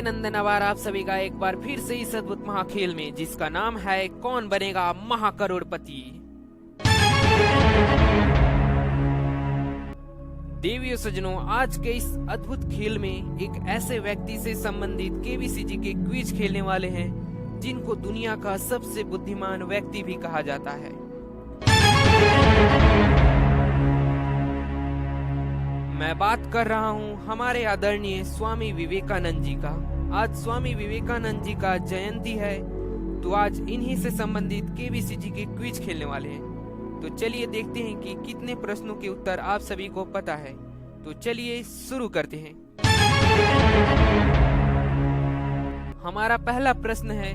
नंदन आभार आप सभी का एक बार फिर से इस अद्भुत महाखेल में, जिसका नाम है कौन बनेगा महाकरोड़पति। देवियों सज्जनों, आज के इस अद्भुत खेल में एक ऐसे व्यक्ति से संबंधित केबीसी के क्विज खेलने वाले हैं जिनको दुनिया का सबसे बुद्धिमान व्यक्ति भी कहा जाता है। मैं बात कर रहा हूं हमारे आदरणीय स्वामी विवेकानंद जी का। आज स्वामी विवेकानंद जी का जयंती है, तो आज इन्हीं से संबंधित केबीसी के क्विज खेलने वाले हैं। तो चलिए देखते हैं कि कितने प्रश्नों के उत्तर आप सभी को पता है। तो चलिए शुरू करते हैं। हमारा पहला प्रश्न है,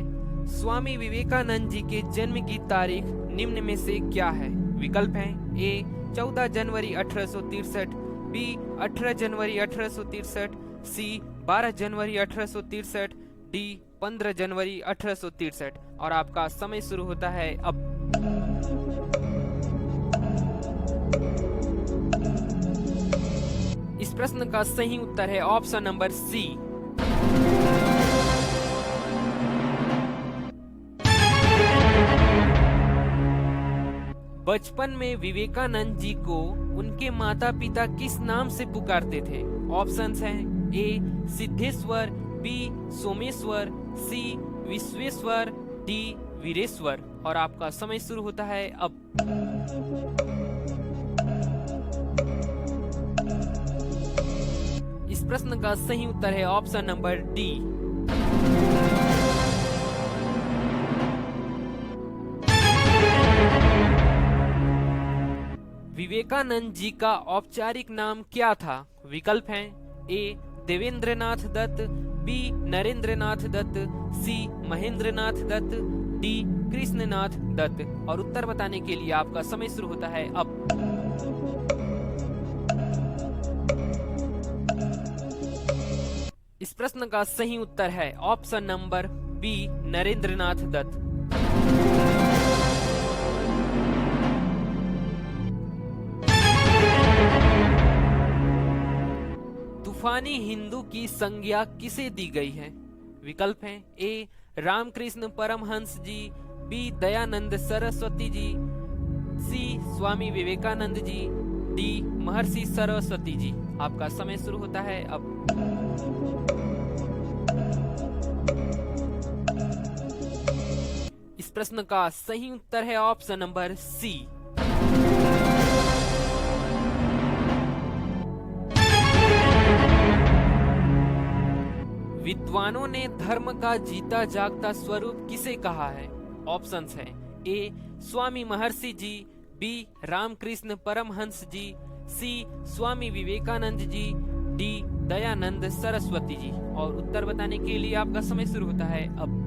स्वामी विवेकानंद जी के जन्म की तारीख निम्न में से क्या है? विकल्प हैं ए 14 जनवरी 1863, बी 18 जनवरी 1863, सी 12 जनवरी 1863, डी 15 जनवरी 1863। और आपका समय शुरू होता है अब। इस प्रश्न का सही उत्तर है ऑप्शन नंबर सी। बचपन में विवेकानंद जी को उनके माता पिता किस नाम से पुकारते थे? ऑप्शंस हैं ए सिद्धेश्वर, बी सोमेश्वर, सी विश्वेश्वर, डी वीरेश्वर। और आपका समय शुरू होता है अब। इस प्रश्न का सही उत्तर है option number D. Vivekananda ji का औपचारिक नाम क्या था? विकल्प हैं ए देवेंद्रनाथ दत्त, बी नरेंद्रनाथ दत्त, सी महेंद्रनाथ दत्त, डी कृष्णनाथ दत्त। और उत्तर बताने के लिए आपका समय शुरू होता है अब। इस प्रश्न का सही उत्तर है option number B Narendranath Datta. तूफानी हिंदू की संज्ञा किसे दी गई है? विकल्प हैं ए रामकृष्ण परमहंस जी, बी दयानंद सरस्वती जी, सी स्वामी विवेकानंद जी, डी महर्षि सरस्वती जी। आपका समय शुरू होता है अब। इस प्रश्न का सही उत्तर है ऑप्शन नंबर सी। विद्वानों ने धर्म का जीता जागता स्वरूप किसे कहा है? ऑप्शंस हैं ए स्वामी महर्षि जी, बी रामकृष्ण परमहंस जी, सी स्वामी विवेकानंद जी, डी दयानंद सरस्वती जी। और उत्तर बताने के लिए आपका समय शुरू होता है अब।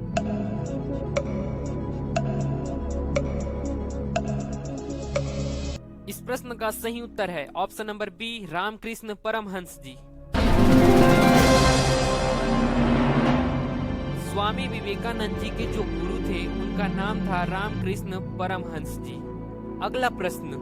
इस प्रश्न का सही उत्तर है option number B Ramakrishna Paramahansa ji. Swami Vivekananda ji के जो गुरु थे उनका नाम था रामकृष्ण परमहंस जी। अगला प्रश्न,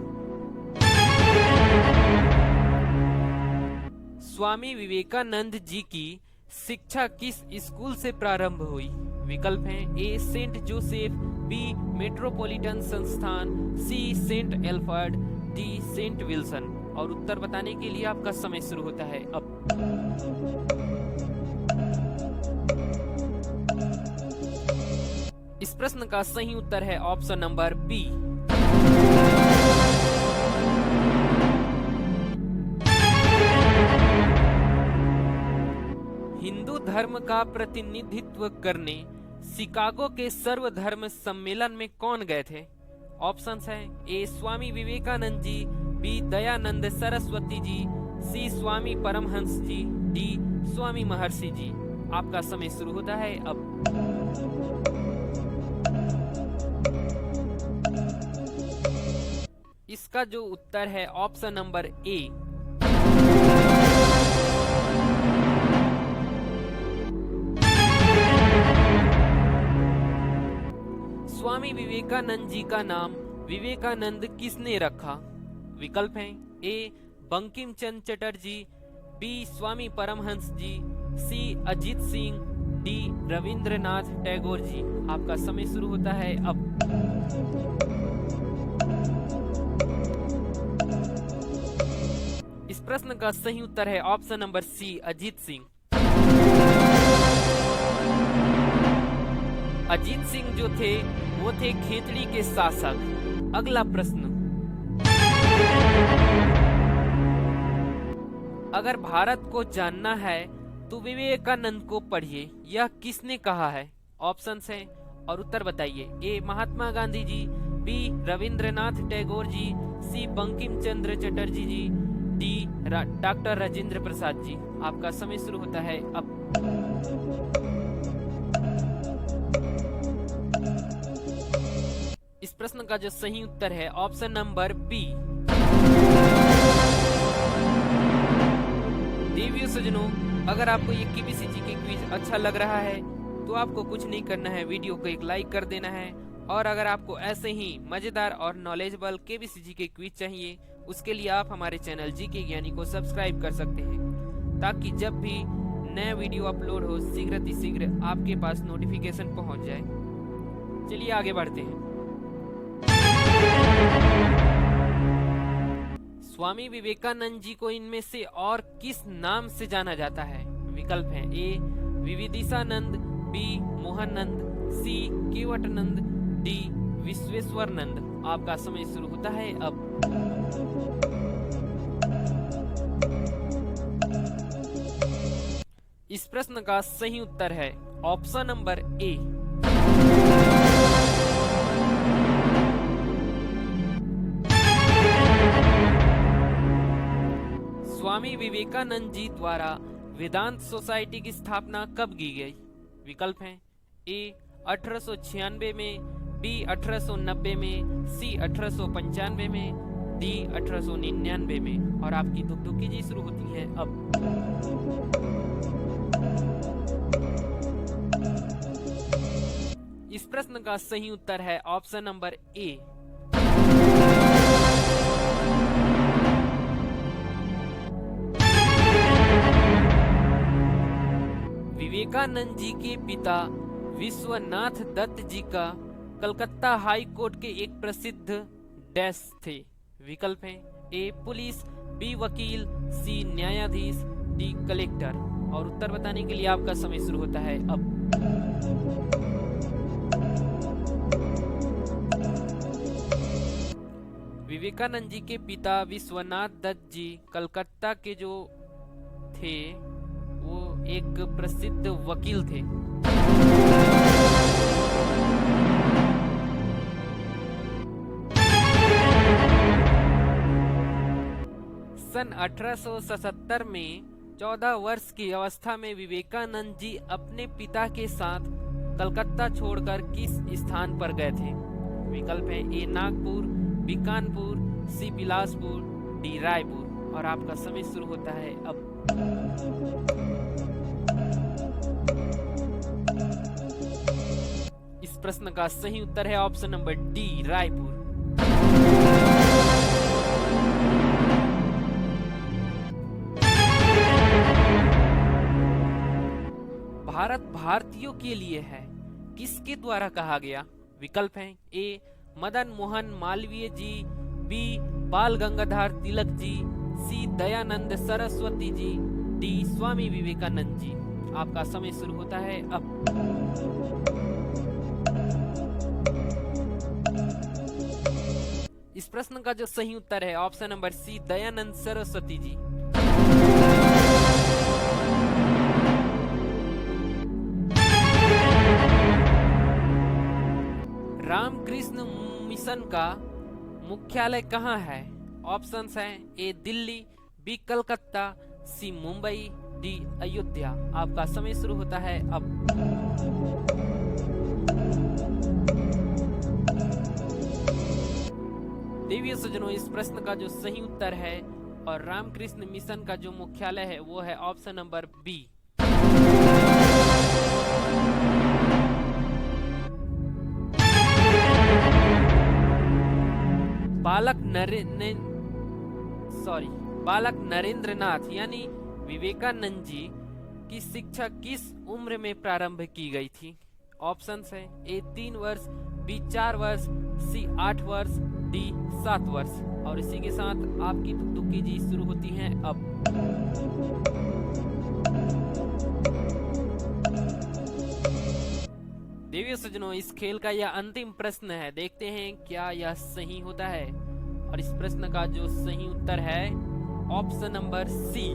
स्वामी विवेकानंद जी की शिक्षा किस स्कूल से प्रारंभ हुई? विकल्प हैं A Saint Joseph, B metropolitan संस्थान, C Saint Alfred, D Saint Wilson. और उत्तर बताने के लिए आपका समय शुरू होता है अब। इस प्रश्न का सही उत्तर है ऑप्शन नंबर बी। हिंदू धर्म का प्रतिनिधित्व करने शिकागो के सर्वधर्म सम्मेलन में कौन गए थे? ऑप्शंस हैं ए स्वामी विवेकानंद जी, बी दयानंद सरस्वती जी, सी स्वामी परमहंस जी, डी स्वामी महर्षि जी। आपका समय शुरू होता है अब। इसका जो उत्तर है ऑप्शन नंबर ए। स्वामी विवेकानंद जी का नाम विवेकानंद किसने रखा? विकल्प हैं ए बंकिम चंद्र चटर्जी, बी स्वामी परमहंस जी, सी अजीत सिंह, डी रविंद्रनाथ टैगोर जी। आपका समय शुरू होता है अब। इस प्रश्न का सही उत्तर है option number C, Ajit Singh. Ajit Singh जो थे वो थे खेतड़ी के शासक। अगला प्रश्न, अगर भारत को जानना है तो विवेकानंद को पढ़िए, यह किसने कहा है? ऑप्शंस हैं और उत्तर बताइए। ए महात्मा गांधी जी, बी रविंद्रनाथ टैगोर जी, सी बंकिम चंद्र चटर्जी जी, डी डॉक्टर राजेंद्र प्रसाद जी। आपका समय शुरू होता है अब। इस प्रश्न का जो सही उत्तर है ऑप्शन नंबर बी। देवियों सज्जनों, अगर आपको ये केबीसी के क्विज अच्छा लग रहा है तो आपको कुछ नहीं करना है, वीडियो को एक लाइक कर देना है। और अगर आपको ऐसे ही मजेदार और नॉलेजेबल केबीसी के क्विज चाहिए, उसके लिए आप हमारे चैनल जीके ज्ञानी को सब्सक्राइब कर सकते हैं, ताकि जब भी नया वीडियो अपलोड हो शीघ्र आपके पास नोटिफिकेशन पहुंच जाए। चलिए आगे बढ़ते हैं। स्वामी विवेकानंद जी को इनमें से और किस नाम से जाना जाता है? विकल्प हैं ए विविदिशानंद, बी मोहननंद, सी केवटानंद, डी विश्वेश्वरनंद। आपका समय शुरू होता है अब। इस प्रश्न का सही उत्तर है ऑप्शन नंबर ए। स्वामी विवेकानंद जी द्वारा वेदांत सोसाइटी की स्थापना कब की गई? विकल्प हैं ए 1896 में, बी 1890 में, सी 1895 में, डी 1899 में। और आपकी दुखी जी शुरू होती है अब। इस प्रश्न का सही उत्तर है option number A. Vivekananda ji के पिता विश्वनाथ दत्त जी का कलकत्ता हाई कोर्ट के एक प्रसिद्ध डैश थे। विकल्प हैं ए पुलिस, बी वकील, सी न्यायाधीश, डी कलेक्टर। और उत्तर बताने के लिए आपका समय शुरू होता है अब। विवेकानंद जी के पिता विश्वनाथ दत्त जी कलकत्ता के जो थे वो एक प्रसिद्ध वकील थे। सन 1877 में 14 वर्ष की अवस्था में विवेकानंद जी अपने पिता के साथ कलकत्ता छोड़कर किस स्थान पर गए थे? विकल्प है ए नागपुर, बी कानपुर, सी बिलासपुर, डी रायपुर। और आपका समय शुरू होता है अब। इस प्रश्न का सही उत्तर है option number D, Raipur. Bharat भारतीयों के लिए है, किसके द्वारा कहा गया? विकल्प हैं ए मदन मोहन मालवीय जी, बी बाल गंगाधर तिलक जी, सी दयानंद सरस्वती जी, डी स्वामी विवेकानंद जी। आपका समय शुरू होता है अब। इस प्रश्न का जो सही उत्तर है option number C, Dayanand Saraswati ji. Ramakrishna mission का मुख्यालय कहाँ है? ऑप्शंस हैं A Delhi, B Calcutta, C Mumbai, D Ayodhya. आपका समय शुरू होता है अब। देवियों सज्जनों, इस प्रश्न का जो सही उत्तर है और रामकृष्ण मिशन का जो मुख्यालय है वो है ऑप्शन नंबर बी। बालक नरेंद्रनाथ यानी विवेकानंद जी की शिक्षा किस उम्र में प्रारंभ की गई थी? ऑप्शंस है ए 3 वर्ष, बी 4 वर्ष, सी 8 वर्ष, डी 7 वर्ष। और इसी के साथ आपकी तुक्की जी शुरू होती है अब। देवियों सज्जनों, इस खेल का यह अंतिम प्रश्न है, देखते हैं क्या यह सही होता है। और इस प्रश्न का जो सही उत्तर है ऑप्शन नंबर सी।